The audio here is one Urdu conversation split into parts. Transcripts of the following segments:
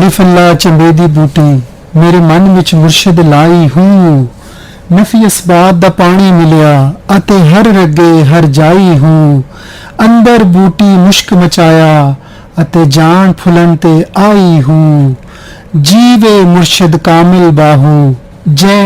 ਫੱਲਾ ਚੰਬੇਦੀ ਬੂਟੀ ਮੇਰੇ ਮਨ ਵਿੱਚ ਮੁਰਸ਼ਿਦ ਲਾਈ ਹੂੰ ਨਫੀ ਅਸਬਾਬ ਦਾ ਪਾਣੀ ਮਿਲਿਆ ਅਤੇ ਹਰ ਰੱਗੇ ਹਰ ਜਾਈ ਹੂੰ ਅੰਦਰ ਬੂਟੀ ਮੁਸ਼ਕ ਮਚਾਇਆ ਅਤੇ ਜਾਨ ਫੁਲਨ ਤੇ ਆਈ ਹੂੰ ਜੀਵੇ ਮੁਰਸ਼ਿਦ ਕਾਮਿਲ ਬਾਹੂ ਜੈ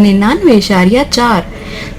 99.4।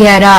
11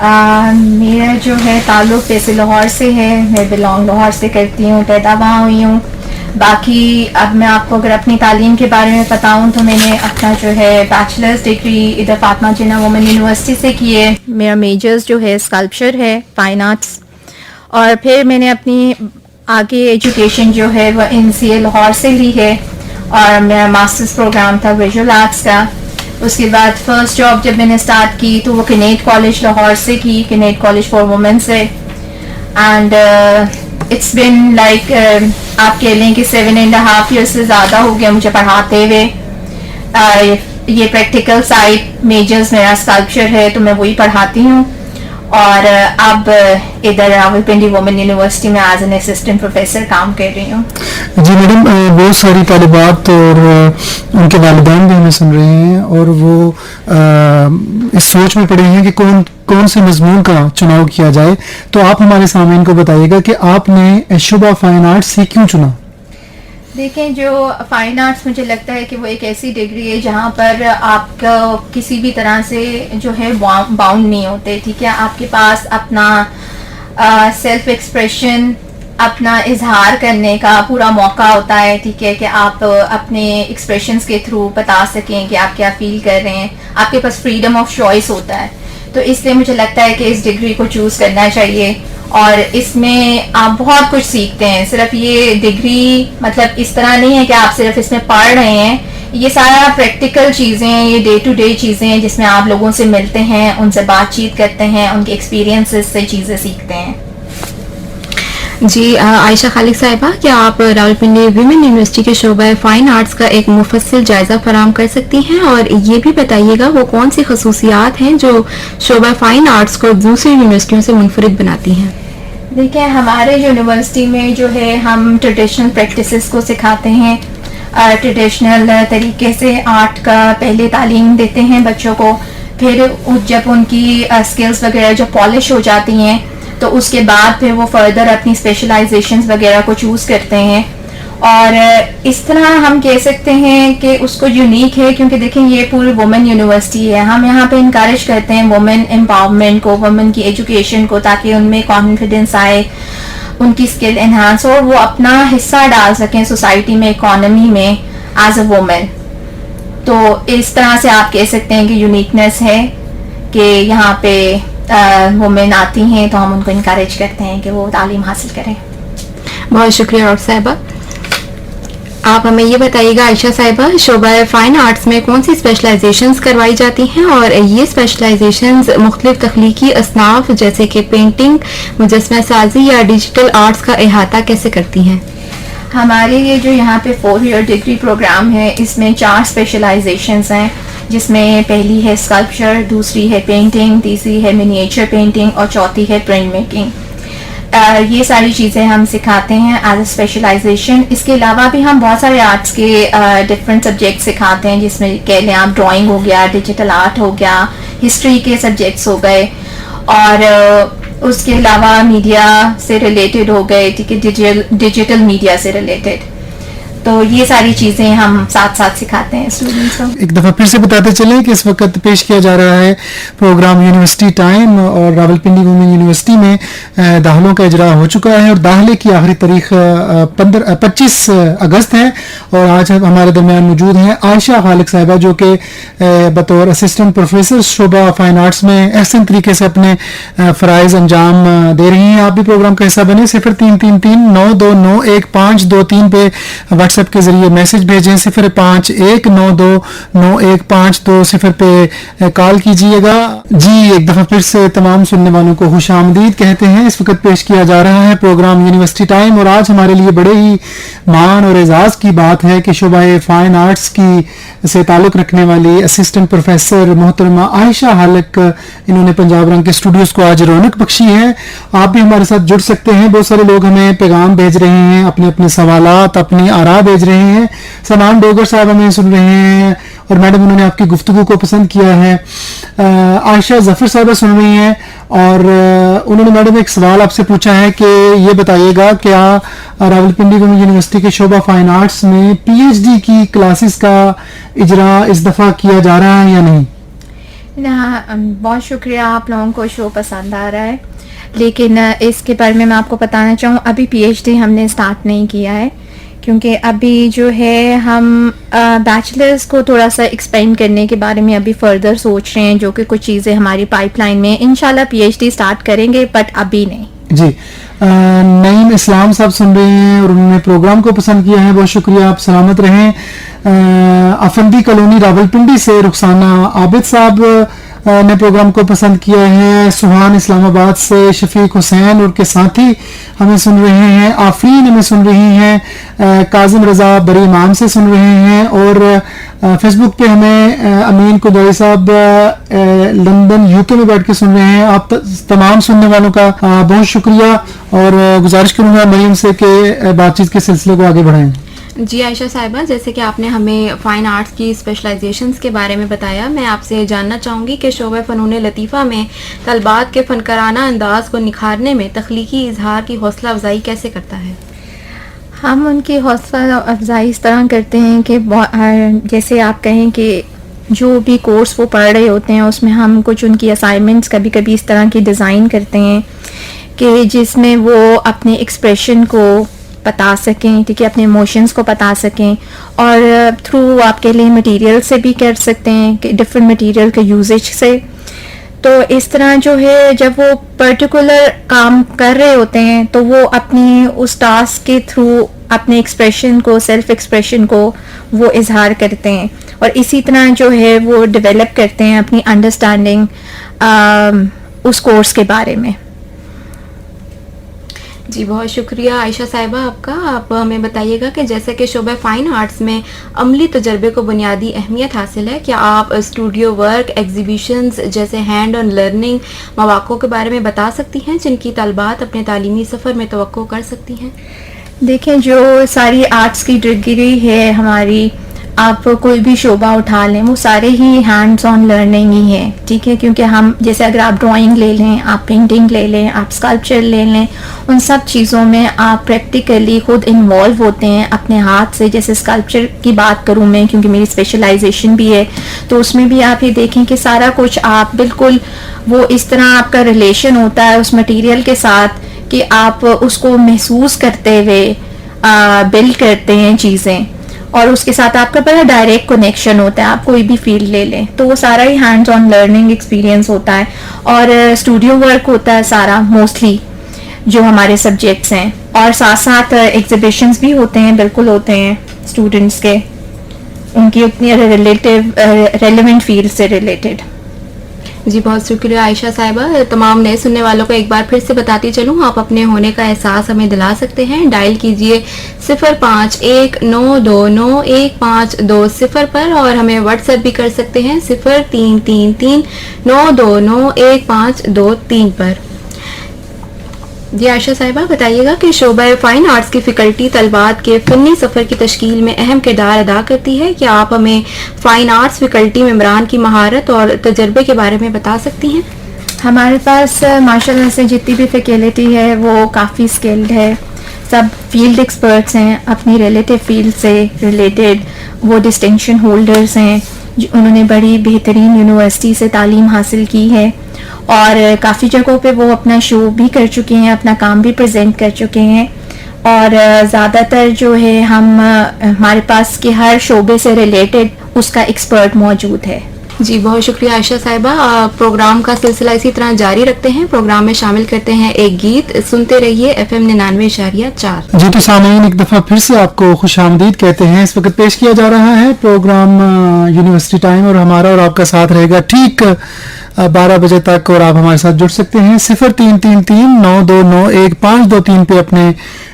میرا جو ہے تعلق ویسے لاہور سے ہے, میں بلانگ لاہور سے کرتی ہوں, پیدا وہاں ہوئی ہوں. باقی اب میں آپ کو اگر اپنی تعلیم کے بارے میں بتاؤں تو میں نے اپنا جو ہے بیچلرز ڈگری ادھر فاطمہ جناح وومن یونیورسٹی سے کی ہے. میرا میجرز جو ہے اسکلپچر ہے, فائن آرٹس. اور پھر میں نے اپنی آگے ایجوکیشن جو ہے وہ NCA لاہور سے لی ہے, اور میرا ماسٹرز پروگرام تھا ویژول آرٹس کا. اس کے بعد فرسٹ جاب جب میں نے اسٹارٹ کی تو وہ کنیٹ کالج لاہور سے کی, کنیٹ کالج فار وومن سے. اینڈ اٹس بن لائک آپ کہہ لیں کہ 7.5 ایئرس سے زیادہ ہو گیا مجھے پڑھاتے ہوئے. یہ پریکٹیکل سائڈ میجرز میرا اسکلپچر ہے تو میں وہی پڑھاتی ہوں, اور اب ادھر راولپنڈی وومن یونیورسٹی میں ایز این اسسٹنٹ پروفیسر کام کر رہی ہوں. جی میڈم, بہت ساری طالبات اور ان کے والدین بھی ہمیں سن رہے ہیں, اور وہ اس سوچ میں پڑے ہیں کہ کون سے مضمون کا چناؤ کیا جائے, تو آپ ہمارے سامعین کو بتائیے گا کہ آپ نے شعبہ فائن آرٹس سے کیوں چنا؟ دیکھیں, جو فائن آرٹس مجھے لگتا ہے کہ وہ ایک ایسی ڈگری ہے جہاں پر آپ کو کسی بھی طرح سے جو ہے باؤنڈ نہیں ہوتے. ٹھیک ہے, آپ کے پاس اپنا سیلف ایکسپریشن, اپنا اظہار کرنے کا پورا موقع ہوتا ہے. ٹھیک ہے, کہ آپ اپنے ایکسپریشنز کے تھرو بتا سکیں کہ آپ کیا فیل کر رہے ہیں. آپ کے پاس فریڈم آف چوائس ہوتا ہے, تو اس لیے مجھے لگتا ہے کہ اس ڈگری کو چوز کرنا چاہیے. اور اس میں آپ بہت کچھ سیکھتے ہیں. صرف یہ ڈگری مطلب اس طرح نہیں ہے کہ آپ صرف اس میں پڑھ رہے ہیں, یہ سارا پریکٹیکل چیزیں ہیں, یہ ڈے ٹو ڈے چیزیں ہیں جس میں آپ لوگوں سے ملتے ہیں, ان سے بات چیت کرتے ہیں, ان کے ایکسپیرینسز سے چیزیں سیکھتے ہیں. جی عائشہ خالق صاحبہ, کیا آپ راولپنڈی ویمن یونیورسٹی کے شعبہ فائن آرٹس کا ایک مفصل جائزہ فراہم کر سکتی ہیں, اور یہ بھی بتائیے گا وہ کون سی خصوصیات ہیں جو شعبہ فائن آرٹس کو دوسری یونیورسٹیوں سے منفرد بناتی ہیں؟ دیکھیں, ہمارے یونیورسٹی میں جو ہے ہم ٹریڈیشنل پریکٹسز کو سکھاتے ہیں, ٹریڈیشنل طریقے سے آرٹ کا پہلے تعلیم دیتے ہیں بچوں کو. پھر جب ان کی اسکلز وغیرہ جو پالش ہو جاتی ہیں تو اس کے بعد پھر وہ فردر اپنی اسپیشلائزیشنز وغیرہ کو چوز کرتے ہیں. اور اس طرح ہم کہہ سکتے ہیں کہ اس کو یونیک ہے, کیونکہ دیکھیں یہ پوری وومن یونیورسٹی ہے. ہم یہاں پہ انکریج کرتے ہیں وومن امپاورمنٹ کو, وومن کی ایجوکیشن کو, تاکہ ان میں کانفیڈنس آئے, ان کی اسکل انہانس ہو, اور وہ اپنا حصہ ڈال سکیں سوسائٹی میں, اکانومی میں ایز اے وومن. تو اس طرح سے آپ کہہ سکتے ہیں کہ یونیکنیس ہے کہ یہاں پہ وومن آتی ہیں تو ہم ان کو انکریج کرتے ہیں کہ وہ تعلیم حاصل کریں. بہت شکریہ اور صاحبہ. آپ ہمیں یہ بتائیے گا عائشہ صاحبہ, شعبہ فائن آرٹس میں کون سی اسپیشلائزیشنز کروائی جاتی ہیں, اور یہ اسپیشلائزیشنز مختلف تخلیقی اصناف جیسے کہ پینٹنگ, مجسمہ سازی یا ڈیجیٹل آرٹس کا احاطہ کیسے کرتی ہیں؟ ہمارے یہ جو یہاں پہ 4 ایئر ڈگری پروگرام ہے, اس میں 4 اسپیشلائزیشنز ہیں, جس میں پہلی ہے اسکلپچر, دوسری ہے پینٹنگ, تیسری ہے منیچر پینٹنگ, اور چوتھی ہے پرنٹ میکنگ. یہ ساری چیزیں ہم سکھاتے ہیں ایز اے اسپیشلائزیشن. اس کے علاوہ بھی ہم بہت سارے آرٹس کے ڈفرینٹ سبجیکٹ سکھاتے ہیں, جس میں کہہ لیں آپ ڈرائنگ ہو گیا, ڈیجیٹل آرٹ ہو گیا, ہسٹری کے سبجیکٹس ہو گئے, اور اس کے علاوہ میڈیا سے ریلیٹڈ ہو گئے, ٹھیک ہے, ڈیجیٹل میڈیا سے ریلیٹڈ. تو یہ ساری چیزیں ہم ساتھ ساتھ سکھاتے ہیں اسٹوڈنٹس کو. ایک دفعہ پھر سے بتاتے چلیں کہ اس وقت پیش کیا جا رہا ہے پروگرام یونیورسٹی ٹائم, اور راولپنڈی وومن یونیورسٹی میں داخلوں کا اجرا ہو چکا ہے, اور داخلے کی آخری تاریخ 25 اگست ہے. اور آج ہمارے درمیان موجود ہیں عائشہ خالق صاحبہ, جو کہ بطور اسسٹنٹ پروفیسر شعبہ فائن آرٹس میں احسن طریقے سے اپنے فرائض انجام دے رہی ہیں. آپ بھی پروگرام کا حصہ بنے, 0333929153 پہ واٹس ایپ کے ذریعے میسج بھیجیں, 0592915220 پہ کال کیجیے گا. جی ایک دفعہ پھر سے تمام سننے والوں کو خوش آمدید کہتے ہیں. اس وقت پیش کیا جا رہا ہے پروگرام یونیورسٹی ٹائم, اور آج ہمارے لیے بڑے ہی مان اور اعزاز کی بات ہے کہ شعبہ فائن آرٹس کی سے تعلق رکھنے والی اسسٹنٹ پروفیسر محترمہ عائشہ خالق, انہوں نے پنجاب رنگ کے اسٹوڈیوز کو آج رونق بخشی ہے. آپ بھی ہمارے ساتھ جڑ سکتے ہیں. بہت سارے لوگ ہمیں پیغام بھیج رہے ہیں, اپنے اپنے سوالات, اپنی آراء بھیج رہے ہیں. سلمان ڈوگر صاحب ہمیں سن رہے ہیں, اور میڈم انہوں نے آپ کی گفتگو کو پسند کیا ہے. عائشہ ظفر صاحبہ سن رہی ہیں, اور انہوں نے میڈم ایک سوال آپ سے پوچھا ہے کہ یہ بتائیے گا کیا راولپنڈی وومن یونیورسٹی کے شعبہ فائن آرٹس میں PhD کی کلاسز کا اجرا اس دفعہ کیا جا رہا ہے یا نہیں؟ بہت شکریہ, آپ لوگوں کو شو پسند آ رہا ہے, لیکن اس کے بارے میں آپ کو بتانا چاہوں ابھی پی ایچ ڈی ہم نے اسٹارٹ نہیں کیا ہے, کیونکہ ابھی جو ہے ہم بیچلرز کو تھوڑا سا ایکسپینڈ کرنے کے بارے میں ابھی فردر سوچ رہے ہیں, جو کہ کچھ چیزیں ہماری پائپ لائن میں انشاءاللہ پی ایچ ڈی اسٹارٹ کریں گے, بٹ ابھی نہیں. جی, نعیم اسلام صاحب سن رہے ہیں اور انہوں نے پروگرام کو پسند کیا ہے, بہت شکریہ, آپ سلامت رہیں. افندی کالونی راولپنڈی سے رخسانہ عابد صاحب نے پروگرام کو پسند کیا ہے. سبحان اسلام آباد سے شفیق حسین اور کے ساتھی ہمیں سن رہے ہیں. آفرین ہمیں سن رہی ہیں. کاظم رضا بری امام سے سن رہے ہیں, اور فیس بک پہ ہمیں امین قدائی صاحب لندن یو کے میں بیٹھ کے سن رہے ہیں. آپ تمام سننے والوں کا بہت شکریہ, اور گزارش کروں گا مریم سے کہ بات چیت کے سلسلے کو آگے بڑھائیں. جی عائشہ صاحبہ, جیسے کہ آپ نے ہمیں فائن آرٹس کی اسپیشلائزیشنز کے بارے میں بتایا, میں آپ سے جاننا چاہوں گی کہ شعبہ فنون لطیفہ میں طلبات کے فنکارانہ انداز کو نکھارنے میں تخلیقی اظہار کی حوصلہ افزائی کیسے کرتا ہے؟ ہم ان کی حوصلہ افزائی اس طرح کرتے ہیں کہ جیسے آپ کہیں کہ جو بھی کورس وہ پڑھ رہے ہوتے ہیں اس میں ہم کچھ ان کی اسائنمنٹس کبھی کبھی اس طرح کی ڈیزائن کرتے ہیں کہ جس میں وہ اپنے ایکسپریشن کو بتا سکیں, ٹھیک ہے, اپنے ایموشنس کو بتا سکیں, اور تھرو آپ کے لیے مٹیریل سے بھی کر سکتے ہیں کہ ڈفرینٹ مٹیریل کے یوزیج سے. تو اس طرح جو ہے جب وہ پرٹیکولر کام کر رہے ہوتے ہیں تو وہ اپنی اس ٹاسک کے تھرو اپنے ایکسپریشن کو, سیلف ایکسپریشن کو وہ اظہار کرتے ہیں, اور اسی طرح جو ہے وہ ڈیولپ کرتے ہیں اپنی انڈرسٹینڈنگ اس کورس کے بارے میں. جی بہت شکریہ عائشہ صاحبہ آپ کا. آپ ہمیں بتائیے گا کہ جیسے کہ شعبہ فائن آرٹس میں عملی تجربے کو بنیادی اہمیت حاصل ہے, کیا آپ اسٹوڈیو ورک, ایگزیبیشنز جیسے ہینڈ آن لرننگ مواقع کے بارے میں بتا سکتی ہیں جن کی طالبات اپنے تعلیمی سفر میں توقع کر سکتی ہیں؟ دیکھیں, جو ساری آرٹس کی ڈگری ہے ہماری, آپ کوئی بھی شعبہ اٹھا لیں وہ سارے ہی ہینڈز آن لرننگ ہی ہیں, ٹھیک ہے, کیونکہ ہم جیسے اگر آپ ڈرائنگ لے لیں, آپ پینٹنگ لے لیں, آپ اسکلپچر لے لیں, ان سب چیزوں میں آپ پریکٹیکلی خود انوالو ہوتے ہیں اپنے ہاتھ سے. جیسے اسکلپچر کی بات کروں میں, کیونکہ میری اسپیشلائزیشن بھی ہے, تو اس میں بھی آپ یہ دیکھیں کہ سارا کچھ آپ بالکل وہ اس طرح آپ کا ریلیشن ہوتا ہے اس مٹیریل کے ساتھ کہ آپ اس کو محسوس کرتے ہوئے بلڈ کرتے ہیں چیزیں, اور اس کے ساتھ آپ کا بڑا ڈائریکٹ کنیکشن ہوتا ہے. آپ کوئی بھی فیلڈ لے لیں تو وہ سارا ہی ہینڈز آن لرننگ ایکسپیرینس ہوتا ہے, اور اسٹوڈیو ورک ہوتا ہے سارا موسٹلی جو ہمارے سبجیکٹس ہیں, اور ساتھ ساتھ ایگزیبیشنز بھی ہوتے ہیں, بالکل ہوتے ہیں اسٹوڈنٹس کے, ان کی اپنی ریلیونٹ فیلڈ سے ریلیٹڈ. جی بہت شکریہ عائشہ صاحبہ. تمام نئے سننے والوں کو ایک بار پھر سے بتاتی چلوں, آپ اپنے ہونے کا احساس ہمیں دلا سکتے ہیں. ڈائل کیجئے 0519915120 پر, اور ہمیں واٹس ایپ بھی کر سکتے ہیں 0333929153 پر. جی عائشہ صاحبہ بتائیے گا کہ شعبہ فائن آرٹس کی فیکلٹی طلبات کے فنی سفر کی تشکیل میں اہم کردار ادا کرتی ہے. کیا آپ ہمیں فائن آرٹس فیکلٹی ممبران کی مہارت اور تجربے کے بارے میں بتا سکتی ہیں؟ ہمارے پاس ماشاءاللہ سے جتنی بھی فیکلٹی ہے وہ کافی اسکلڈ ہے, سب فیلڈ ایکسپرٹس ہیں, اپنی ریلیٹیو فیلڈ سے ریلیٹڈ وہ ڈسٹنکشن ہولڈرز ہیں, انہوں نے بڑی بہترین یونیورسٹی سے تعلیم حاصل کی ہے, اور کافی جگہوں پہ وہ اپنا شو بھی کر چکے ہیں, اپنا کام بھی پریزنٹ کر چکے ہیں, اور زیادہ تر جو ہے ہمارے پاس کے ہر شعبے سے ریلیٹڈ اس کا ایکسپرٹ موجود ہے. جی بہت شکریہ عائشہ صاحبہ. پروگرام کا سلسلہ اسی طرح جاری رکھتے ہیں. پروگرام میں شامل کرتے ہیں ایک گیت, سنتے رہیے FM 99.4. جی تو سامعین, ایک دفعہ پھر سے آپ کو خوش آمدید کہتے ہیں. اس وقت پیش کیا جا رہا ہے پروگرام یونیورسٹی ٹائم, اور ہمارا اور آپ کا ساتھ رہے گا ٹھیک 12 بجے تک, اور آپ ہمارے ساتھ جڑ سکتے ہیں 0333929153 پہ اپنے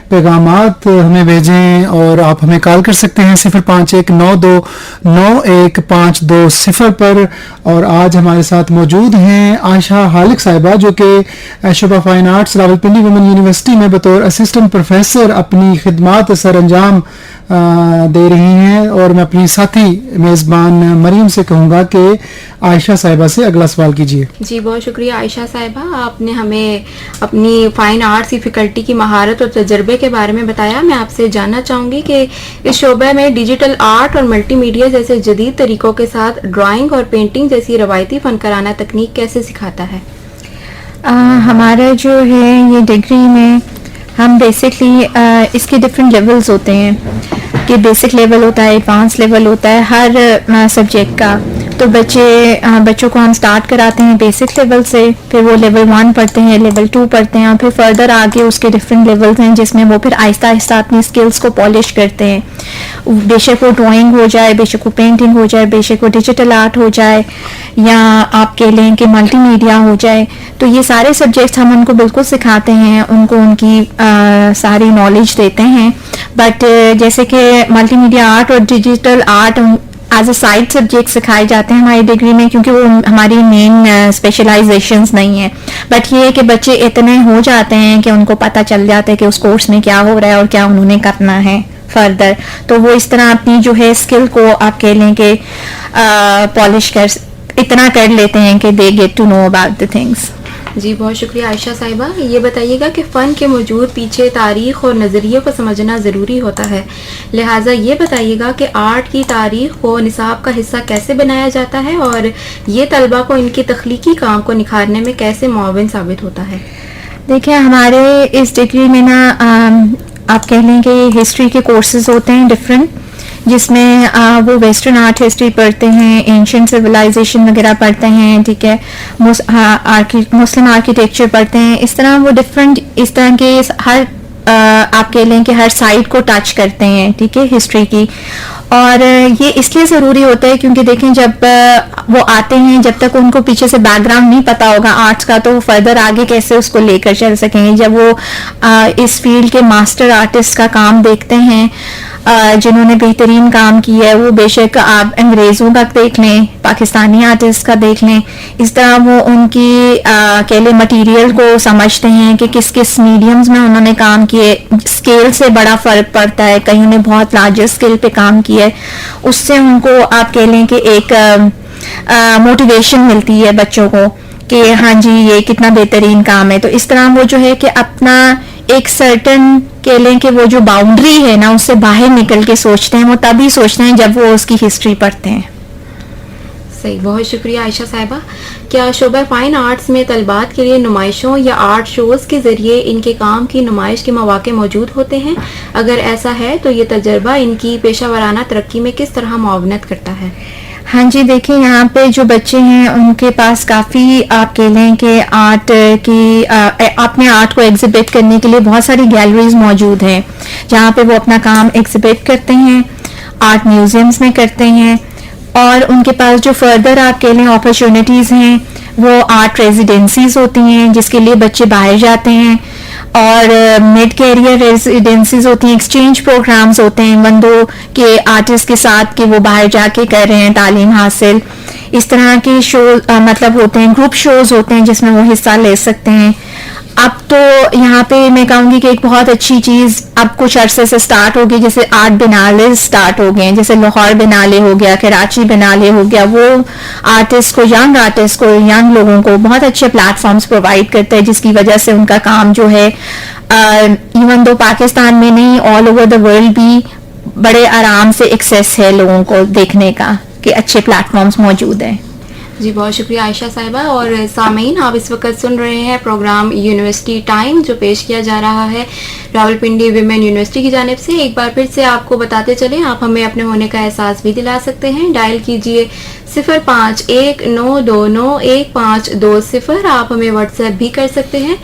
پیغامات ہمیں بھیجیں, اور آپ ہمیں کال کر سکتے ہیں 0519291520 پر. اور آج ہمارے ساتھ موجود ہیں عائشہ حالق صاحبہ, جو کہ شعبہ fine arts Rawalpindi women university میں بطور اسسٹنٹ پروفیسر اپنی خدمات سر انجام دے رہی ہیں. اور میں اپنی ساتھی میزبان مریم سے کہوں گا کہ عائشہ صاحبہ سے اگلا سوال کیجیے. جی بہت شکریہ عائشہ صاحبہ، آپ نے ہمیں اپنی فائن آرٹس کی فیکلٹی کی مہارت اور تجربے کے بارے میں بتایا. میں آپ سے جاننا چاہوں گی کہ اس شعبے میں ڈیجیٹل آرٹ اور ملٹی میڈیا جیسے جدید طریقوں کے ساتھ ڈرائنگ اور پینٹنگ جیسی روایتی فنکارانہ تکنیک کیسے سکھاتا ہے؟ ہمارا جو ہے یہ ڈگری میں ہم بیسکلی اس کے ڈفرینٹ لیولز ہوتے ہیں کہ بیسک لیول ہوتا ہے، ایڈوانس لیول ہوتا ہے ہر سبجیکٹ کا. تو بچوں کو ہم سٹارٹ کراتے ہیں بیسک لیول سے، پھر وہ لیول 1 پڑھتے ہیں، لیول 2 پڑھتے ہیں، اور پھر فردر آگے اس کے ڈفرینٹ لیولز ہیں جس میں وہ پھر آہستہ آہستہ اپنی اسکلس کو پالش کرتے ہیں. بے شک وہ ڈرائنگ ہو جائے، بے شک وہ پینٹنگ ہو جائے، بے شک وہ ڈیجیٹل آرٹ ہو جائے، یا آپ کہہ لیں کہ ملٹی میڈیا ہو جائے. تو یہ سارے سبجیکٹس ہم ان کو بالکل سکھاتے ہیں، ان کو ان کی ساری نالج دیتے ہیں. بٹ جیسے کہ ملٹی میڈیا آرٹ اور digital art as a side subject سکھائے جاتے ہیں ہماری ڈگری میں، کیونکہ وہ ہماری مین اسپیشلائزیشنز نہیں ہیں. بٹ یہ ہے کہ بچے اتنے ہو جاتے ہیں کہ ان کو پتہ چل جاتا ہے کہ اس کورس میں کیا ہو رہا ہے اور کیا انہوں نے کرنا ہے فردر. تو وہ اس طرح اپنی جو ہے اسکل کو آپ کہہ لیں کہ پالش اتنا کر لیتے ہیں کہ they get to know about the things. جی بہت شکریہ عائشہ صاحبہ. یہ بتائیے گا کہ فن کے موجود پیچھے تاریخ اور نظریوں کو سمجھنا ضروری ہوتا ہے، لہٰذا یہ بتائیے گا کہ آرٹ کی تاریخ کو نصاب کا حصہ کیسے بنایا جاتا ہے اور یہ طلبہ کو ان کے تخلیقی کام کو نکھارنے میں کیسے معاون ثابت ہوتا ہے؟ دیکھیں ہمارے اس ڈگری میں نا آپ کہہ لیں کہ ہسٹری کے کورسز ہوتے ہیں ڈفرینٹ، جس میں وہ ویسٹرن آرٹ ہسٹری پڑھتے ہیں، اینشینٹ سویلائزیشن وغیرہ پڑھتے ہیں، ٹھیک ہے، مسلم آرکیٹیکچر پڑھتے ہیں. اس طرح وہ ڈفرینٹ اس طرح کے ہر آپ کہہ لیں کہ ہر سائڈ کو ٹچ کرتے ہیں، ٹھیک ہے، ہسٹری کی. اور یہ اس لیے ضروری ہوتا ہے کیونکہ دیکھیں جب وہ آتے ہیں، جب تک ان کو پیچھے سے بیک گراؤنڈ نہیں پتا ہوگا آرٹس کا، تو وہ فردر آگے کیسے اس کو لے کر چل سکیں گے. جب وہ اس فیلڈ کے ماسٹر آرٹسٹ کا کام دیکھتے ہیں جنہوں نے بہترین کام کیا ہے، وہ بے شک آپ انگریزوں کا دیکھ لیں، پاکستانی آرٹسٹ کا دیکھ لیں، اس طرح وہ ان کی کہہ لیں مٹیریل کو سمجھتے ہیں کہ کس کس میڈیمز میں انہوں نے کام کیے. اسکیل سے بڑا فرق پڑتا ہے، کہیں نے بہت لارجر اسکیل پہ کام کیا ہے، اس سے ان کو آپ کہہ لیں کہ ایک موٹیویشن ملتی ہے بچوں کو کہ ہاں جی یہ کتنا بہترین کام ہے. تو اس طرح وہ جو ہے کہ اپنا ایک سرٹن کہہ لیں کہ وہ جو باؤنڈری ہے نا اس سے باہر نکل کے سوچتے ہیں. وہ تبھی سوچتے ہیں جب وہ اس کی ہسٹری پڑھتے ہیں. صحیح، بہت شکریہ عائشہ صاحبہ. کیا شعبہ فائن آرٹس میں طلبات کے لیے نمائشوں یا آرٹ شوز کے ذریعے ان کے کام کی نمائش کے مواقع موجود ہوتے ہیں؟ اگر ایسا ہے تو یہ تجربہ ان کی پیشہ ورانہ ترقی میں کس طرح معاونت کرتا ہے؟ ہاں جی، دیکھیں یہاں پہ جو بچے ہیں ان کے پاس کافی آپ کہہ لیں کہ آرٹ کی اپنے آرٹ کو ایگزیبٹ کرنے کے لیے بہت ساری گیلریز موجود ہیں جہاں پہ وہ اپنا کام ایگزیبٹ کرتے ہیں، آرٹ میوزیمز میں کرتے ہیں. اور ان کے پاس جو فردر آپ کہہ لیں اپرچونیٹیز ہیں وہ آرٹ ریزیڈنسیز ہوتی ہیں جس کے لیے بچے باہر جاتے ہیں، اور مڈ کیریئر ریزیڈنسیز ہوتی ہیں، ایکسچینج پروگرامز ہوتے ہیں بندوں کے آرٹسٹ کے ساتھ کہ وہ باہر جا کے کر رہے ہیں تعلیم حاصل. اس طرح کے شوز مطلب ہوتے ہیں، گروپ شوز ہوتے ہیں جس میں وہ حصہ لے سکتے ہیں. اب تو یہاں پہ میں کہوں گی کہ ایک بہت اچھی چیز اب کچھ عرصے سے سٹارٹ ہوگی، جیسے آرٹ بنالے سٹارٹ ہو گئے ہیں، جیسے لاہور بنالے ہو گیا، کراچی بنالے ہو گیا. وہ آرٹسٹ کو، ینگ آرٹسٹ کو، ینگ لوگوں کو بہت اچھے پلیٹ فارمز پرووائڈ کرتا ہے جس کی وجہ سے ان کا کام جو ہے ایون دو پاکستان میں نہیں آل اوور دا ورلڈ بھی بڑے آرام سے ایکسیس ہے لوگوں کو دیکھنے کا کہ اچھے پلیٹ فارمز موجود ہیں. جی بہت شکریہ عائشہ صاحبہ. اور سامعین، آپ اس وقت سن رہے ہیں پروگرام یونیورسٹی ٹائم جو پیش کیا جا رہا ہے راولپنڈی ویمن یونیورسٹی کی جانب سے. ایک بار پھر سے آپ کو بتاتے چلیں، آپ ہمیں اپنے ہونے کا احساس بھی دلا سکتے ہیں. ڈائل کیجئے 0519211520. آپ ہمیں واٹس ایپ بھی کر سکتے ہیں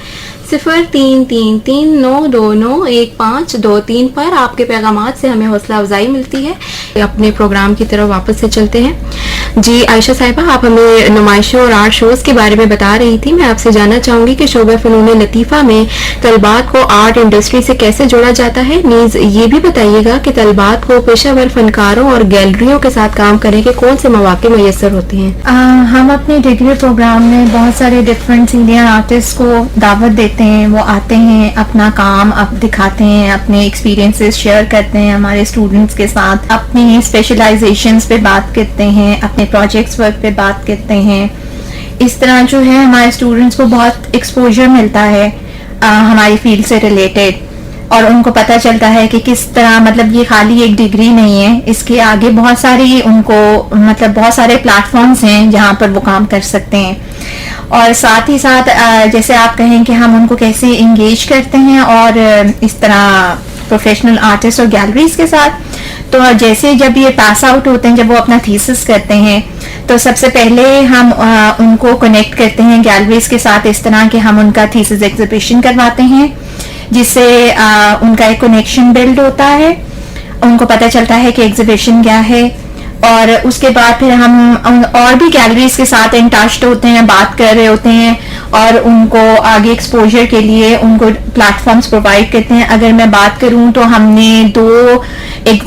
0333929153 پر. آپ کے پیغامات سے ہمیں حوصلہ افزائی ملتی ہے. اپنے پروگرام کی طرف واپس سے چلتے ہیں. جی عائشہ صاحبہ، آپ ہمیں نمائشوں اور آرٹ شوز کے بارے میں بتا رہی تھی. میں آپ سے جاننا چاہوں گی کہ شعبہ فنون لطیفہ میں طلبات کو آرٹ انڈسٹری سے کیسے جوڑا جاتا ہے. نیز یہ بھی بتائیے گا کہ طلبات کو پیشہ ور فنکاروں اور گیلریوں کے ساتھ کام کرنے کے کون سے مواقع میسر ہوتے ہیں. ہم اپنے ڈگری پروگرام میں بہت سارے ڈفرینٹ سینئر آرٹسٹ کو دعوت دیتے ہیں. وہ آتے ہیں، اپنا کام دکھاتے ہیں، اپنے ایکسپیرینسز شیئر کرتے ہیں ہمارے اسٹوڈنٹس کے ساتھ، اپنی اسپیشلائزیشنز پہ بات کرتے ہیں، اپنے پروجیکٹس ورک پہ بات کرتے ہیں. اس طرح جو ہے ہمارے اسٹوڈنٹس کو بہت ایکسپوجر ملتا ہے ہماری فیلڈ سے ریلیٹڈ، اور ان کو پتہ چلتا ہے کہ کس طرح، مطلب یہ خالی ایک ڈگری نہیں ہے، اس کے آگے بہت ساری ان کو مطلب بہت سارے پلیٹ فارمز ہیں جہاں پر وہ کام کر سکتے ہیں. اور ساتھ ہی ساتھ جیسے آپ کہیں کہ ہم ان کو کیسے انگیج کرتے ہیں اور اس طرح پروفیشنل آرٹسٹ اور گیلریز کے ساتھ، تو جیسے جب یہ پاس آؤٹ ہوتے ہیں، جب وہ اپنا تھیسس کرتے ہیں، تو سب سے پہلے ہم ان کو کنیکٹ کرتے ہیں گیلریز کے ساتھ اس طرح کہ ہم ان کا تھیسس ایگزیبیشن کرواتے ہیں، جس سے ان کا ایک کنیکشن بلڈ ہوتا ہے، ان کو پتہ چلتا ہے کہ ایگزیبیشن کیا ہے. اور اس کے بعد پھر ہم اور بھی گیلریز کے ساتھ ان ٹچ ہوتے ہیں، بات کر رہے ہوتے ہیں، اور ان کو آگے ایکسپوجر کے لیے ان کو پلیٹ فارمز پرووائڈ کرتے ہیں. اگر میں بات کروں تو ہم نے 2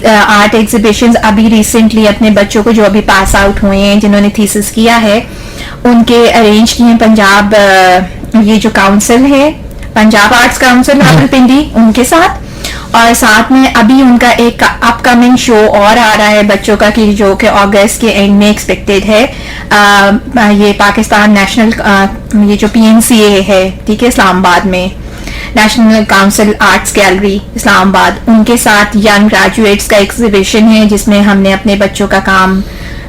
آرٹ ایگزیبیشنز ابھی ریسنٹلی اپنے بچوں کو جو ابھی پاس آؤٹ ہوئے ہیں، جنہوں نے تھیسس کیا ہے، ان کے ارینج کیے ہیں پنجاب، یہ جو کاؤنسل ہے پنجاب آرٹس کاؤنسل راولپنڈی، ان کے ساتھ. اور ساتھ میں ابھی ان کا ایک اپ کمنگ شو اور آ رہا ہے بچوں کا، کہ جو کہ اگست کے اینڈ میں ایکسپیکٹڈ ہے. یہ پاکستان نیشنل یہ جو PNCA ہے، ٹھیک ہے، اسلام آباد میں نیشنل کاؤنسل آرٹس گیلری اسلام آباد، ان کے ساتھ ینگ گریجویٹس کا ایگزیبیشن ہے، جس میں ہم نے اپنے بچوں کا کام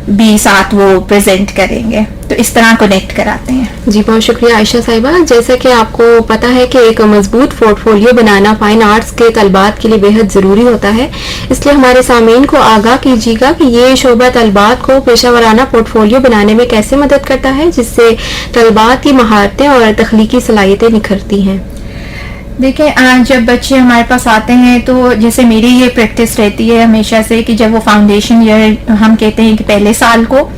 بھی ساتھ وہ پریزنٹ کریں گے. تو اس طرح کنیکٹ کراتے ہیں. جی بہت شکریہ عائشہ صاحبہ. جیسا کہ آپ کو پتہ ہے کہ ایک مضبوط پورٹ فولیو بنانا فائن آرٹس کے طلبات کے لیے بے حد ضروری ہوتا ہے، اس لیے ہمارے سامعین کو آگاہ کیجیے گا کہ یہ شعبہ طلبات کو پیشہ ورانہ پورٹ فولیو بنانے میں کیسے مدد کرتا ہے، جس سے طلبات کی مہارتیں اور تخلیقی صلاحیتیں نکھرتی ہیں. دیکھیں، جب بچے ہمارے پاس آتے ہیں تو جیسے میری یہ پریکٹس رہتی ہے ہمیشہ سے کہ جب وہ فاؤنڈیشن ایئر ہم کہتے ہیں کہ پہلے سال کو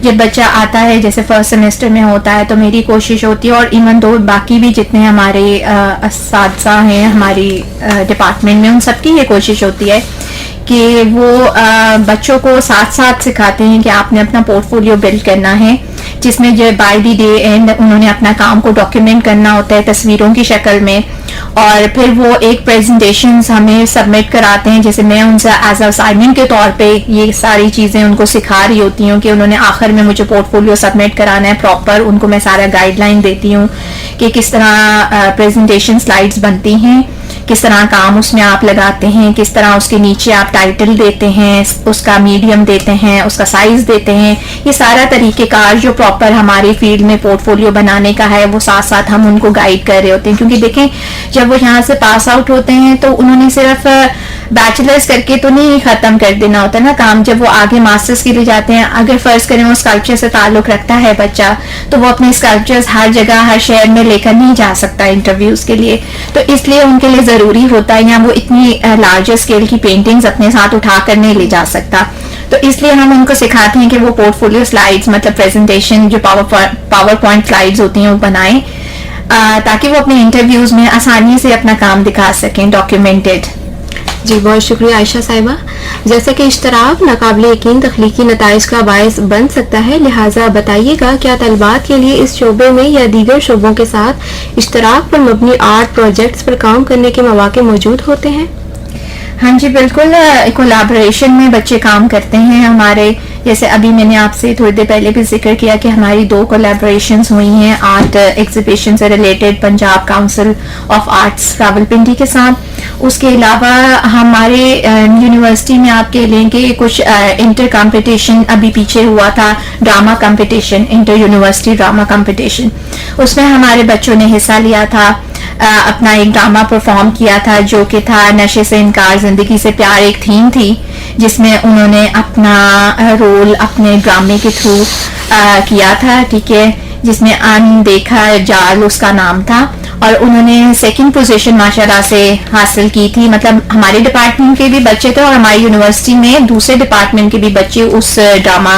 جب بچہ آتا ہے، جیسے فرسٹ سیمسٹر میں ہوتا ہے، تو میری کوشش ہوتی ہے، اور ایون دو باقی بھی جتنے ہمارے اساتذہ ہیں ہماری ڈپارٹمنٹ میں، ان سب کی یہ کوشش ہوتی ہے کہ وہ بچوں کو ساتھ ساتھ سکھاتے ہیں کہ آپ نے اپنا پورٹ فولیو بلڈ کرنا ہے، جس میں جو بائی دی ڈے اینڈ انہوں نے اپنا کام کو ڈاکیومنٹ کرنا ہوتا ہے تصویروں کی شکل میں، اور پھر وہ ایک پریزنٹیشنز ہمیں سبمٹ کراتے ہیں. جیسے میں ان سے ایز اے اسائنمنٹ کے طور پہ یہ ساری چیزیں ان کو سکھا رہی ہوتی ہوں کہ انہوں نے آخر میں مجھے پورٹ فولیو سبمٹ کرانا ہے پراپر. ان کو میں سارا گائیڈ لائن دیتی ہوں کہ کس طرح پریزنٹیشن سلائیڈز بنتی ہیں، کس طرح کام اس میں آپ لگاتے ہیں، کس طرح اس کے نیچے آپ ٹائٹل دیتے ہیں، اس کا میڈیم دیتے ہیں، اس کا سائز دیتے ہیں. یہ سارا طریقہ کار جو پراپر ہماری فیلڈ میں پورٹ فولیو بنانے کا ہے، وہ ساتھ ساتھ ہم ان کو گائیڈ کر رہے ہوتے ہیں. کیونکہ دیکھیں، جب وہ یہاں سے پاس آؤٹ ہوتے ہیں تو انہوں نے صرف بیچلرز کر کے تو نہیں ختم کر دینا ہوتا نا کام. جب وہ آگے ماسٹرز کے لیے جاتے ہیں، اگر فرض کریں وہ اسکلپچر سے تعلق رکھتا ہے بچہ، تو وہ اپنے اسکلپچرز ہر جگہ ہر شہر میں لے کر نہیں جا سکتا انٹرویوز کے لیے. تو اس لیے ان کے لیے ضروری ہوتا ہے، یا وہ اتنی لارجر اسکیل کی پینٹنگز اپنے ساتھ اٹھا کر نہیں لے جا سکتا. تو اس لیے ہم ان کو سکھاتے ہیں کہ وہ پورٹ فولیو سلائیڈز، مطلب پریزنٹیشن جو پاور پوائنٹ سلائیڈز ہوتی ہیں، وہ بنائیں تاکہ وہ اپنے انٹرویوز میں آسانی سے اپنا کام دکھا سکیں ڈاکیومنٹڈ. جی بہت شکریہ عائشہ صاحبہ. جیسا کہ اشتراک ناقابل یقین تخلیقی نتائج کا باعث بن سکتا ہے، لہٰذا بتائیے گا کیا طلبات کے لیے اس شعبے میں یا دیگر شعبوں کے ساتھ اشتراک پر مبنی آرٹ پروجیکٹس پر کام کرنے کے مواقع موجود ہوتے ہیں؟ ہاں جی بالکل، کولیبریشن میں بچے کام کرتے ہیں ہمارے. جیسے ابھی میں نے آپ سے تھوڑی دیر پہلے بھی ذکر کیا کہ ہماری 2 کولیبریشنز ہوئی ہیں آرٹ ایگزیبیشن سے related Punjab council of arts Rawalpindi کے ساتھ. اس کے علاوہ ہمارے یونیورسٹی میں آپ کہہ لیں کہ کچھ انٹر کمپٹیشن ابھی پیچھے ہوا تھا، drama competition, inter university drama competition. اس میں ہمارے بچوں نے حصہ لیا تھا، اپنا ایک ڈرامہ پرفارم کیا تھا جو کہ تھا نشے سے انکار زندگی سے پیار. ایک تھیم تھی جس میں انہوں نے اپنا رول اپنے ڈرامے کے تھرو کیا تھا، ٹھیک ہے، جس میں اندیکھا جال اس کا نام تھا، اور انہوں نے 2nd پوزیشن ماشاءاللہ سے حاصل کی تھی. مطلب ہمارے ڈپارٹمنٹ کے بھی بچے تھے اور ہماری یونیورسٹی میں دوسرے ڈپارٹمنٹ کے بھی بچے اس ڈرامہ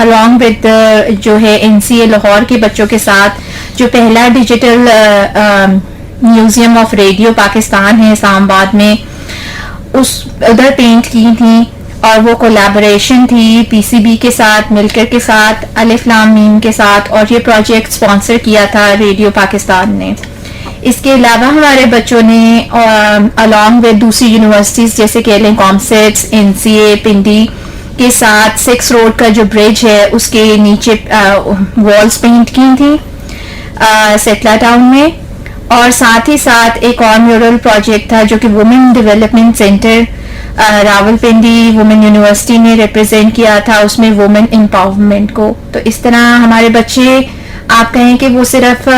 along with جو ہے NCA لاہور کے بچوں کے ساتھ جو پہلا digital museum of radio Pakistan ہے اسلام آباد میں، ادھر پینٹ کی تھیں، اور وہ کولیبوریشن تھی PCB کے ساتھ، ملکر کے ساتھ، الف لام میم کے ساتھ، اور یہ پروجیکٹ اسپانسر کیا تھا ریڈیو پاکستان نے. اس کے علاوہ ہمارے بچوں نے along with دوسری یونیورسٹیز جیسے کہ ایلن کامسٹس، NCA پنڈی کے ساتھ 6 روڈ کا جو برج ہے اس کے نیچے والز پینٹ کی تھیں سیٹلا ٹاؤن میں. اور ساتھ ہی ساتھ ایک اور میورل پروجیکٹ تھا جو کہ women development centre Rawalpindi women university نے ریپرزینٹ کیا تھا، اس میں وومن امپاورمنٹ کو. تو اس طرح ہمارے بچے آپ کہیں کہ وہ صرف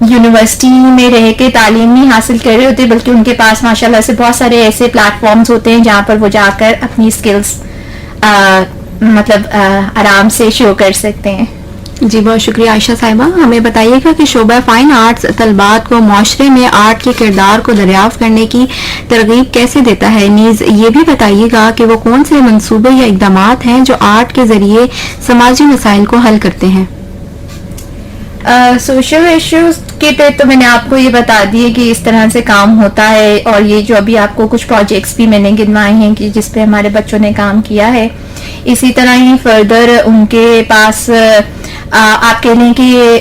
یونیورسٹی میں رہ کے تعلیم نہیں حاصل کر رہے ہوتے، بلکہ ان کے پاس ماشاءاللہ سے بہت سارے ایسے پلیٹ فارمز ہوتے ہیں جہاں پر وہ جا کر اپنی اسکلز آرام سے شو کر سکتے ہیں. جی بہت شکریہ عائشہ صاحبہ. ہمیں بتائیے گا کہ شعبہ فائن آرٹس طلبات کو معاشرے میں آرٹ کے کردار کو دریافت کرنے کی ترغیب کیسے دیتا ہے؟ نیز یہ بھی بتائیے گا کہ وہ کون سے منصوبے یا اقدامات ہیں جو آرٹ کے ذریعے سماجی مسائل کو حل کرتے ہیں؟ سوشل ایشوز کے پہ تو میں نے آپ کو یہ بتا دی ہے کہ اس طرح سے کام ہوتا ہے، اور یہ جو ابھی آپ کو کچھ پروجیکٹس بھی میں نے گنوائے ہیں کہ جس پہ ہمارے بچوں نے کام کیا ہے. اسی طرح ہی فردر ان کے پاس آپ کہہ لیں کہ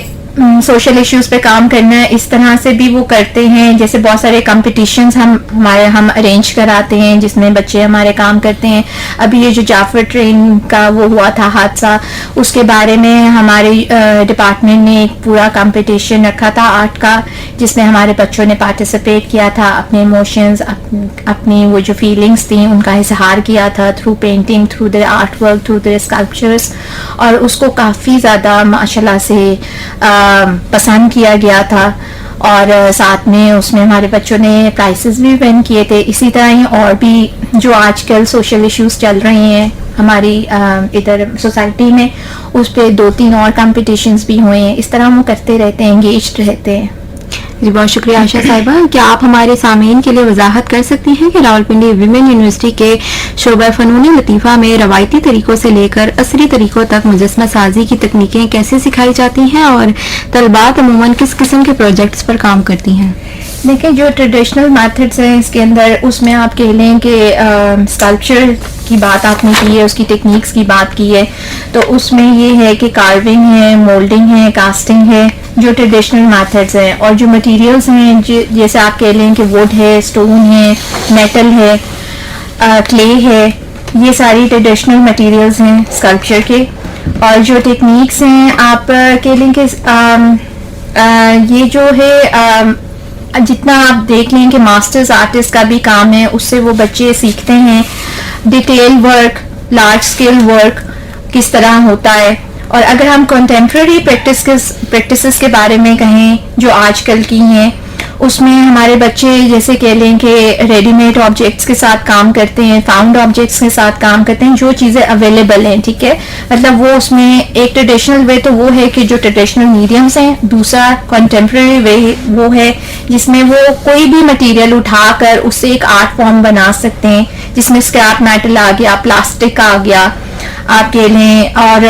سوشل ایشوز پہ کام کرنا ہے، اس طرح سے بھی وہ کرتے ہیں. جیسے بہت سارے کمپٹیشنز ہم ارینج کراتے ہیں جس میں بچے ہمارے کام کرتے ہیں. ابھی یہ جو جعفر ٹرین کا وہ ہوا تھا حادثہ، اس کے بارے میں ہمارے ڈپارٹمنٹ نے ایک پورا کمپٹیشن رکھا تھا آرٹ کا، جس میں ہمارے بچوں نے پارٹیسپیٹ کیا تھا، اپنے ایموشنز، اپنی وہ جو فیلنگس تھیں ان کا اظہار کیا تھا through painting, through their art work, through their sculptures, اور اس کو کافی زیادہ ماشاءاللہ سے پسند کیا گیا تھا. اور ساتھ میں اس میں ہمارے بچوں نے پرائزز بھی ون کیے تھے. اسی طرح ہی اور بھی جو آج کل سوشل ایشوز چل رہے ہیں ہماری ادھر سوسائٹی میں، اس پہ 2-3 اور کمپٹیشنز بھی ہوئے ہیں. اس طرح وہ کرتے رہتے ہیں، انگیجڈ رہتے ہیں. جی بہت شکریہ عائشہ صاحبہ. کیا آپ ہمارے سامعین کے لیے وضاحت کر سکتی ہیں کہ راولپنڈی ویمن یونیورسٹی کے شعبہ فنون لطیفہ میں روایتی طریقوں سے لے کر عصری طریقوں تک مجسمہ سازی کی تکنیکیں کیسے سکھائی جاتی ہیں، اور طلبات عموماً کس قسم کے پروجیکٹس پر کام کرتی ہیں؟ دیکھیں، جو ٹریڈیشنل میتھڈس ہیں اس کے اندر، اس میں آپ کہہ لیں کہ اسکلپچر کی بات آپ نے کی ہے، اس کی ٹیکنیکس کی بات کی ہے، تو اس میں یہ ہے کہ کارونگ ہے، مولڈنگ ہے، کاسٹنگ ہے، جو ٹریڈیشنل میتھڈس ہیں. اور جو مٹیریلز ہیں جیسے آپ کہہ لیں کہ ووڈ ہے، اسٹون ہے، میٹل ہے، کلے ہے، یہ ساری ٹریڈیشنل مٹیریلز ہیں اسکلپچر کے. اور جو ٹیکنیکس ہیں آپ کہہ لیں کہ یہ جو ہے جتنا آپ دیکھ لیں کہ ماسٹرز آرٹسٹ کا بھی کام ہے، اس سے وہ بچے سیکھتے ہیں detail work, large scale work کس طرح ہوتا ہے. اور اگر ہم کنٹمپریری پریکٹسز کے بارے میں کہیں جو آج کل کی ہیں، اس میں ہمارے بچے جیسے کہہ لیں کہ ریڈی میڈ آبجیکٹس کے ساتھ کام کرتے ہیں، فاؤنڈ آبجیکٹس کے ساتھ کام کرتے ہیں، جو چیزیں اویلیبل ہیں. ٹھیک ہے، مطلب وہ اس میں ایک ٹریڈیشنل وے تو وہ ہے کہ جو ٹریڈیشنل میڈیمس ہیں، دوسرا کنٹمپریری وے وہ ہے جس میں وہ کوئی بھی مٹیریل اٹھا کر اس سے ایک آرٹ فارم بنا سکتے ہیں، جس میں اسکریپ میٹل آ گیا، پلاسٹک آ گیا آپ کہہ لیں، اور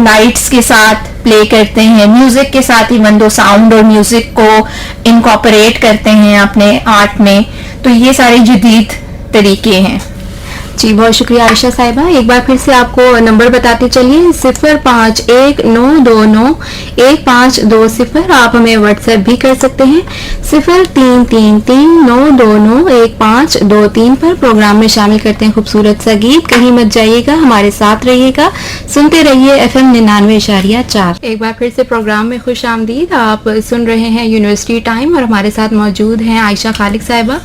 لائٹس کے ساتھ پلے کرتے ہیں، میوزک کے ساتھ ایون دو ساؤنڈ اور میوزک کو انکارپوریٹ کرتے ہیں اپنے آرٹ میں. تو یہ سارے جدید طریقے ہیں. جی بہت شکریہ عائشہ صاحبہ. ایک بار پھر سے آپ کو نمبر بتاتے چلیے، 0519201520. آپ ہمیں واٹس ایپ بھی کر سکتے ہیں 033392911523 پر. پروگرام میں شامل کرتے ہیں خوبصورت سا گیت. کہیں مت جائیے گا، ہمارے ساتھ رہیے گا، سنتے رہیے FM 99.4. ایک بار پھر سے پروگرام میں خوش آمدید. آپ سن رہے ہیں یونیورسٹی ٹائم اور ہمارے ساتھ موجود ہیں عائشہ خالق صاحبہ.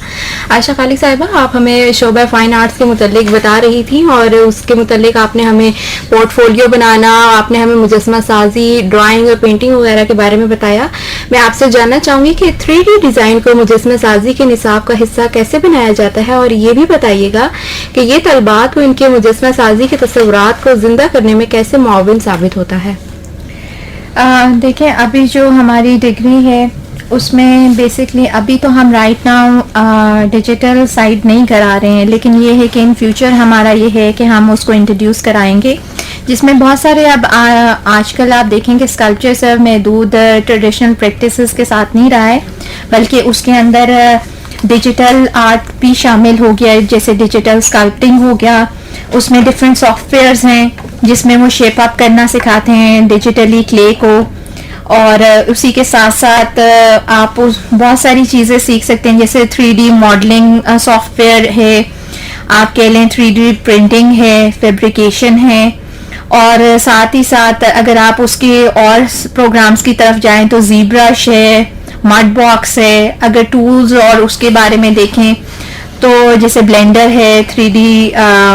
عائشہ خالق صاحبہ، آپ ہمیں شعبہ فائن آرٹس کے متعلق بتا رہی تھی، اور اس کے متعلق آپ نے ہمیں پورٹ فولیو بنانا، آپ نے ہمیں مجسمہ سازی، ڈرائنگ اور پینٹنگ وغیرہ کے بارے میں بتایا. میں آپ سے جاننا چاہوں گی کہ 3D ڈیزائن کو مجسمہ سازی کے نصاب کا حصہ کیسے بنایا جاتا ہے، اور یہ بھی بتائیے گا کہ یہ طلبات کو ان کے مجسمہ سازی کے تصورات کو زندہ کرنے میں کیسے معاون ثابت ہوتا ہے. دیکھیں، ابھی جو ہماری ڈگری ہے اس میں بیسکلی ابھی تو ہم رائٹ ناؤ ڈیجیٹل سائڈ نہیں کرا رہے ہیں، لیکن یہ ہے کہ ان فیوچر ہمارا یہ ہے کہ ہم اس کو انٹروڈیوس کرائیں گے. جس میں بہت سارے اب آج کل آپ دیکھیں کہ اسکلپچر صرف محدود ٹریڈیشنل پریکٹسز کے ساتھ نہیں رہا ہے، بلکہ اس کے اندر ڈیجیٹل آرٹ بھی شامل ہو گیا ہے، جیسے ڈیجیٹل اسکلپٹنگ ہو گیا. اس میں ڈفرینٹ سافٹ ویئرز ہیں جس میں وہ شیپ اپ کرنا سکھاتے ہیں ڈیجیٹلی کلے کو، اور اسی کے ساتھ ساتھ آپ بہت ساری چیزیں سیکھ سکتے ہیں، جیسے 3D ماڈلنگ سافٹ ویئر ہے، آپ کہہ لیں 3D پرنٹنگ ہے، فیبریکیشن ہے، اور ساتھ ہی ساتھ اگر آپ اس کے اور پروگرامز کی طرف جائیں تو زی برش ہے، مڈ باکس ہے. اگر ٹولز اور اس کے بارے میں دیکھیں تو جیسے بلینڈر ہے، 3D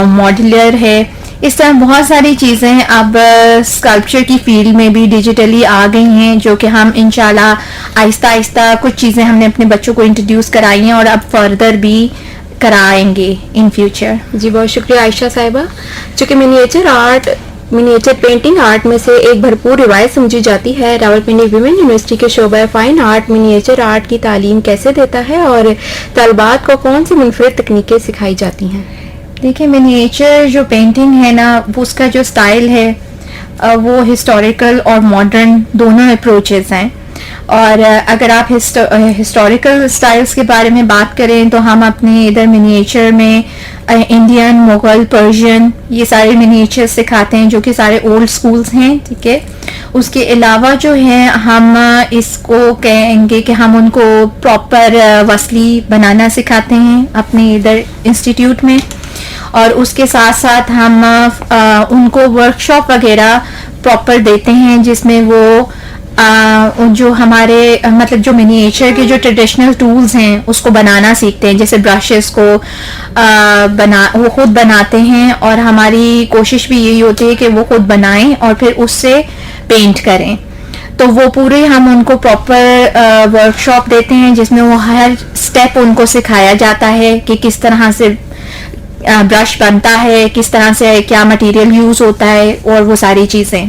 ماڈلر ہے، اس طرح بہت ساری چیزیں اب اسکلپچر کی فیلڈ میں بھی ڈیجیٹلی آ گئی ہیں، جو کہ ہم انشاءاللہ آہستہ آہستہ کچھ چیزیں ہم نے اپنے بچوں کو انٹروڈیوس کرائی ہیں اور اب فردر بھی کرائیں گے ان فیوچر. جی بہت شکریہ عائشہ صاحبہ. چونکہ منیچر پینٹنگ آرٹ میں سے ایک بھرپور روایت سمجھی جاتی ہے، راولپنڈی ویمن یونیورسٹی کے شعبہ فائن آرٹ منیچر آرٹ کی تعلیم کیسے دیتا ہے اور طالبات کو کون سی منفرد تکنیکیں سکھائی جاتی ہیں؟ دیکھیں منیچر جو پینٹنگ ہے نا، وہ اس کا جو سٹائل ہے وہ ہسٹوریکل اور ماڈرن دونوں اپروچز ہیں. اور اگر آپ ہسٹوریکل سٹائلز کے بارے میں بات کریں تو ہم اپنے ادھر منیچر میں انڈین، مغل، پرشین یہ سارے منیچر سکھاتے ہیں جو کہ سارے اولڈ سکولز ہیں. ٹھیک ہے، اس کے علاوہ جو ہے ہم اس کو کہیں گے کہ ہم ان کو پراپر وصلی بنانا سکھاتے ہیں اپنے ادھر انسٹیٹیوٹ میں، اور اس کے ساتھ ساتھ ہم ان کو ورک شاپ وغیرہ پراپر دیتے ہیں جس میں وہ جو ہمارے مطلب جو منیچر کے جو ٹریڈیشنل ٹولز ہیں اس کو بنانا سیکھتے ہیں. جیسے برشز کو وہ خود بناتے ہیں، اور ہماری کوشش بھی یہی ہوتی ہے کہ وہ خود بنائیں اور پھر اس سے پینٹ کریں. تو وہ پورے ہم ان کو پراپر ورک شاپ دیتے ہیں جس میں وہ ہر سٹیپ ان کو سکھایا جاتا ہے کہ کس طرح سے برش بنتا ہے، کس طرح سے کیا مٹیریل یوز ہوتا ہے، اور وہ ساری چیزیں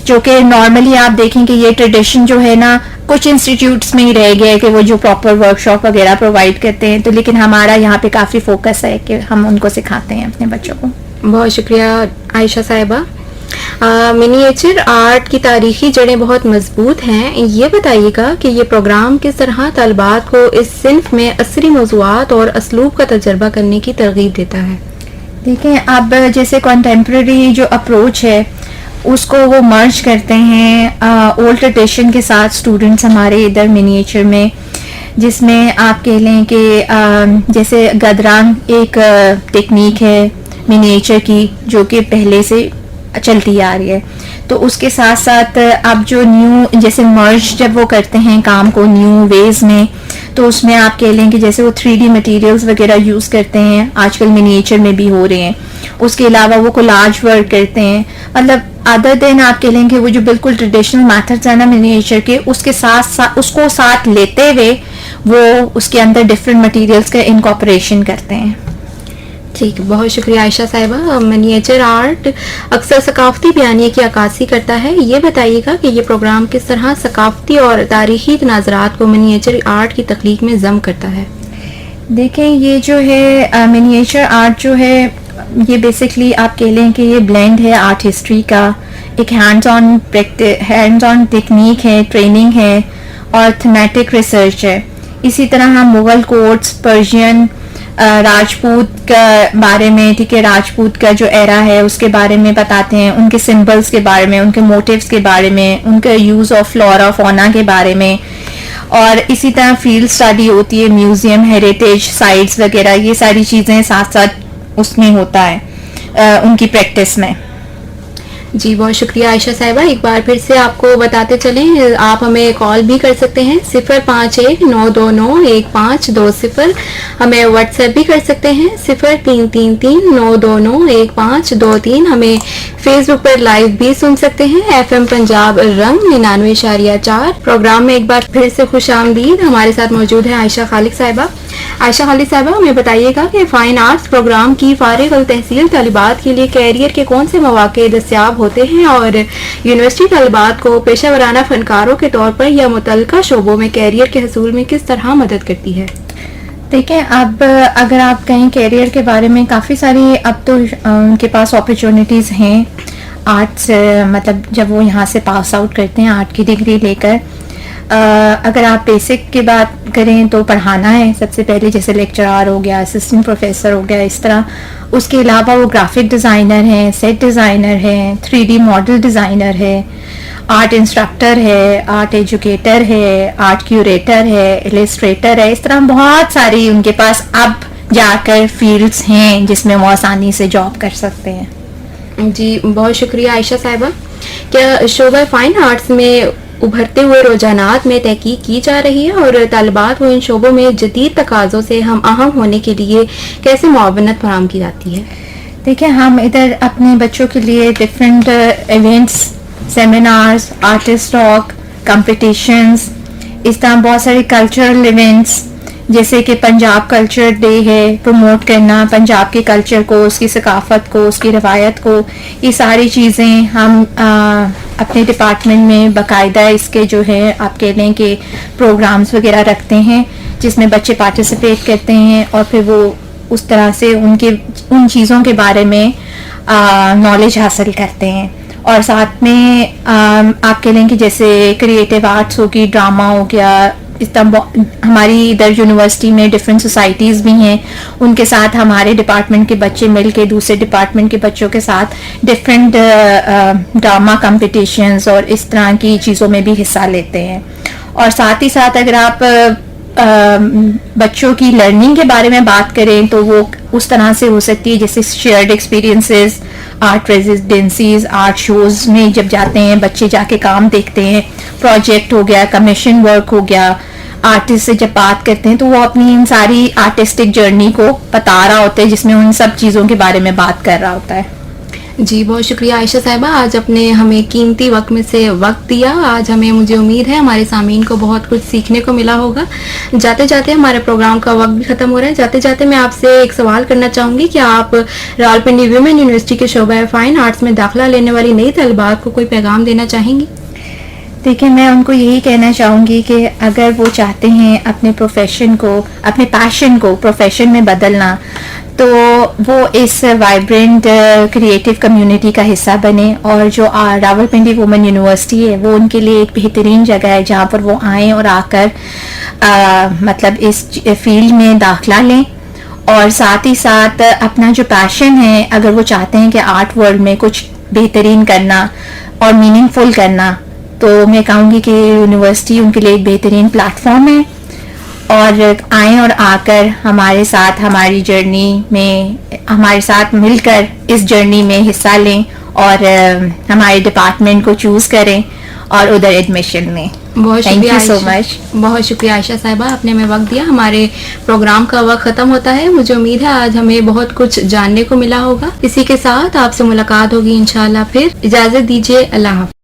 جو کہ نارملی آپ دیکھیں کہ یہ ٹریڈیشن جو ہے نا کچھ انسٹیٹیوٹس میں ہی رہ گیا ہے کہ وہ جو پراپر ورک شاپ وغیرہ پرووائڈ کرتے ہیں. تو لیکن ہمارا یہاں پہ کافی فوکس ہے کہ ہم ان کو سکھاتے ہیں اپنے بچوں کو. بہت شکریہ عائشہ صاحبہ. منیچر آرٹ کی تاریخی جڑیں بہت مضبوط ہیں. یہ بتائیے گا کہ یہ پروگرام کس طرح طالبات کو اس صنف میں عصری موضوعات اور اسلوب کا تجربہ کرنے کی ترغیب دیتا ہے؟ دیکھیں اب جیسے کنٹمپریری جو اپروچ ہے اس کو وہ مرج کرتے ہیں اولڈ ٹریڈیشن کے ساتھ اسٹوڈنٹس ہمارے ادھر منیچر میں، جس میں آپ کہہ لیں کہ جیسے گدرانگ ایک ٹیکنیک ہے منیچر کی جو کہ پہلے سے چلتی آ رہی ہے. تو اس کے ساتھ ساتھ اب جو نیو جیسے مرج جب وہ کرتے ہیں کام کو نیو ویز میں، تو اس میں آپ کہہ لیں کہ جیسے وہ 3D مٹیریلز وغیرہ یوز کرتے ہیں، آج کل منیچر میں بھی ہو رہے ہیں. اس کے علاوہ وہ کولاج ورک کرتے ہیں. مطلب ادر دین آپ کہہ لیں کہ وہ جو بالکل ٹریڈیشنل میتھڈز ہیں نا منیچر کے، اس کے ساتھ اس کو ساتھ لیتے ہوئے وہ اس کے اندر ڈفرینٹ مٹیریلز کا انکارپوریشن کرتے ہیں. ٹھیک، بہت شکریہ عائشہ صاحبہ. منیچر آرٹ اکثر ثقافتی بیانیے کی عکاسی کرتا ہے. یہ بتائیے گا کہ یہ پروگرام کس طرح ثقافتی اور تاریخی تناظرات کو منیچر آرٹ کی تخلیق میں ضم کرتا ہے؟ دیکھیں یہ جو ہے منیچر آرٹ جو ہے یہ بیسکلی آپ کہہ لیں کہ یہ بلینڈ ہے آرٹ ہسٹری کا، ایک ہینڈز آن ٹیکنیک ہے، ٹریننگ ہے، اور تھیمیٹک ریسرچ ہے. اسی طرح ہم مغل کوٹس، پرشین، راجپوت کا بارے میں، ٹھیک ہے، راجپوت کا جو ایرا ہے اس کے بارے میں بتاتے ہیں، ان کے سمبلس کے بارے میں، ان کے موٹیوز کے بارے میں، ان کا یوز آف فلورا فونا کے بارے میں. اور اسی طرح فیلڈ اسٹڈی ہوتی ہے، میوزیم، ہیریٹیج سائٹس وغیرہ، یہ ساری چیزیں ساتھ ساتھ اس میں ہوتا ہے ان کی پریکٹس میں. جی بہت شکریہ عائشہ صاحبہ. ایک بار پھر سے آپ کو بتاتے چلیں آپ ہمیں کال بھی کر سکتے ہیں 05192911520. ہمیں واٹس ایپ بھی کر سکتے ہیں 033392911523. ہمیں فیس بک پر لائیو بھی سن سکتے ہیں FM پنجاب رنگ 99.4. پروگرام میں ایک بار پھر سے خوش آمدید. ہمارے ساتھ موجود ہے عائشہ خالق صاحبہ. عائشہ خالق صاحبہ ہمیں بتائیے گا کہ فائن آرٹس پروگرام کی فارغ التحصیل طالبات کے لیے کیریئر کے کون سے مواقع دستیاب ہوتے ہیں اور یونیورسٹی طالبات کو پیشہ ورانہ فنکاروں کے طور پر یا متعلقہ شعبوں میں کیریئر کے حصول میں کس طرح مدد کرتی ہے؟ دیکھیں اب اگر آپ کہیں کیریئر کے بارے میں کافی ساری اب تو ان کے پاس اپرچونیٹیز ہیں. آرٹس مطلب جب وہ یہاں سے پاس آؤٹ کرتے ہیں آرٹ کی ڈگری لے کر، اگر آپ بیسک کی بات کریں تو پڑھانا ہے سب سے پہلے، جیسے لیکچرار ہو گیا، اسسٹنٹ پروفیسر ہو گیا، اس طرح. اس کے علاوہ وہ گرافک ڈیزائنر ہیں، سیٹ ڈیزائنر ہیں، 3D ماڈل ڈیزائنر ہے، آرٹ انسٹرکٹر ہے، آرٹ ایجوکیٹر ہے، آرٹ کیوریٹر ہے، ایلسٹریٹر ہے. اس طرح بہت ساری ان کے پاس اب جا کر فیلڈس ہیں جس میں وہ آسانی سے جاب کر سکتے ہیں. جی بہت شکریہ عائشہ صاحبہ. کیا شعبہ فائن آرٹس میں ابھرتے ہوئے رجحانات میں تحقیق کی جا رہی ہے اور طالبات کو ان شعبوں میں جدید تقاضوں سے ہم آہنگ ہونے کے لیے کیسے معاونت فراہم کی جاتی ہے؟ دیکھیں، ہم ادھر اپنے بچوں کے لیے different events, seminars, artist talk, competitions, اس طرح بہت سارے کلچرل ایونٹس، جیسے کہ پنجاب کلچر ڈے ہے، پروموٹ کرنا پنجاب کے کلچر کو، اس کی ثقافت کو، اس کی روایت کو. یہ ساری چیزیں ہم اپنے ڈپارٹمنٹ میں باقاعدہ اس کے جو ہے آپ کہہ لیں کہ پروگرامز وغیرہ رکھتے ہیں جس میں بچے پارٹیسپیٹ کرتے ہیں اور پھر وہ اس طرح سے ان چیزوں کے بارے میں نالج حاصل کرتے ہیں. اور ساتھ میں آپ کہہ لیں کہ جیسے کریٹیو آرٹس ہوگی، ڈرامہ ہو گیا، اس طرح ہماری ادھر یونیورسٹی میں ڈفرینٹ سوسائٹیز بھی ہیں، ان کے ساتھ ہمارے ڈپارٹمنٹ کے بچے مل کے دوسرے ڈپارٹمنٹ کے بچوں کے ساتھ ڈفرینٹ ڈرامہ کمپٹیشنز اور اس طرح کی چیزوں میں بھی حصہ لیتے ہیں. اور ساتھ ہی ساتھ اگر آپ بچوں کی لرننگ کے بارے میں بات کریں تو وہ اس طرح سے ہو سکتی ہے جیسے shared experiences, art residencies, art shows میں جب جاتے ہیں بچے جا کے کام دیکھتے ہیں، پروجیکٹ ہو گیا، کمیشن ورک ہو گیا، آرٹسٹ سے جب بات کرتے ہیں تو وہ اپنی ان ساری آرٹسٹک جرنی کو بتا رہا ہوتا ہے جس میں ان سب چیزوں کے بارے میں بات کر رہا ہوتا ہے. جی بہت شکریہ عائشہ صاحبہ، آج اپنے ہمیں قیمتی وقت میں سے وقت دیا. آج مجھے امید ہے ہمارے سامعین کو بہت کچھ سیکھنے کو ملا ہوگا. جاتے جاتے ہمارے پروگرام کا وقت بھی ختم ہو رہا ہے. جاتے جاتے میں آپ سے ایک سوال کرنا چاہوں گی کہ آپ راولپنڈی ویمن یونیورسٹی کے شعبہ فائن آرٹس میں داخلہ لینے والی نئی طالبات کو کوئی پیغام دینا چاہیں گی؟ دیکھیں، میں ان کو یہی کہنا چاہوں گی کہ اگر وہ چاہتے ہیں اپنے پروفیشن کو، اپنے پیشن کو پروفیشن میں بدلنا، تو وہ اس وائبرنٹ کریٹیو کمیونٹی کا حصہ بنے. اور جو راولپنڈی وومن یونیورسٹی ہے وہ ان کے لیے ایک بہترین جگہ ہے جہاں پر وہ آئیں اور آ کر مطلب اس فیلڈ میں داخلہ لیں. اور ساتھ ہی ساتھ اپنا جو پیشن ہے، اگر وہ چاہتے ہیں کہ آرٹ ورلڈ میں کچھ بہترین کرنا اور میننگ فل کرنا، تو میں کہوں گی کہ یونیورسٹی ان کے لیے ایک بہترین پلیٹ فارم ہے. اور آئیں اور آ کر ہمارے ساتھ ہماری جرنی میں ہمارے ساتھ مل کر اس جرنی میں حصہ لیں اور ہمارے ڈپارٹمنٹ کو چوز کریں اور ادھر ایڈمیشن لیں. بہت تھینک شکریہ یو سو عائشہ. مچ. بہت شکریہ عائشہ صاحبہ، آپ نے ہمیں وقت دیا. ہمارے پروگرام کا وقت ختم ہوتا ہے. مجھے امید ہے آج ہمیں بہت کچھ جاننے کو ملا ہوگا. اسی کے ساتھ آپ سے ملاقات ہوگی انشاءاللہ. پھر اجازت دیجیے. اللہ حافظ.